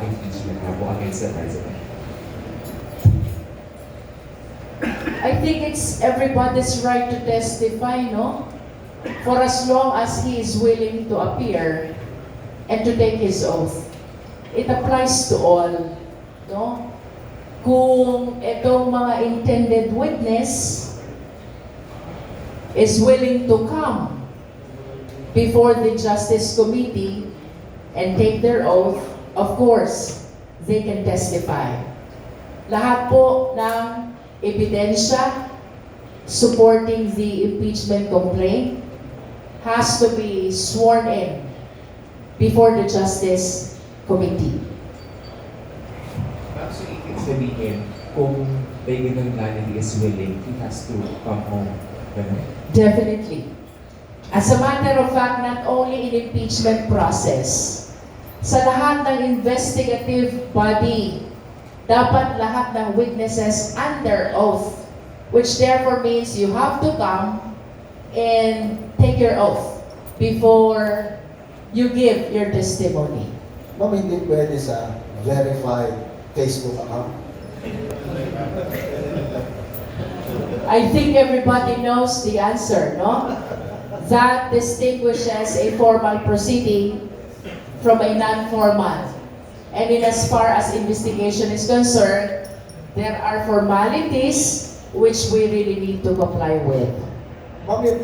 impeachment na po against the President? I think it's everybody's right to testify, no? For as long as he is willing to appear and to take his oath. It applies to all, no? Kung itong mga intended witness is willing to come before the Justice Committee and take their oath, of course, they can testify. Lahat po ng ebidensya supporting the impeachment complaint has to be sworn in before the Justice Committee. So, ibig sabihin, kung David Nangani is willing, he has to come home. Ganun. Definitely. As a matter of fact, not only in impeachment process, sa lahat ng investigative body, dapat lahat ng witnesses under oath, which therefore means you have to come and take your oath before you give your testimony. Ma'am, hindi pwede sa verified Facebook account. I think everybody knows the answer, no? That distinguishes a formal proceeding from a non-formal. And in as far as investigation is concerned, there are formalities which we really need to comply with. Ma'am, yung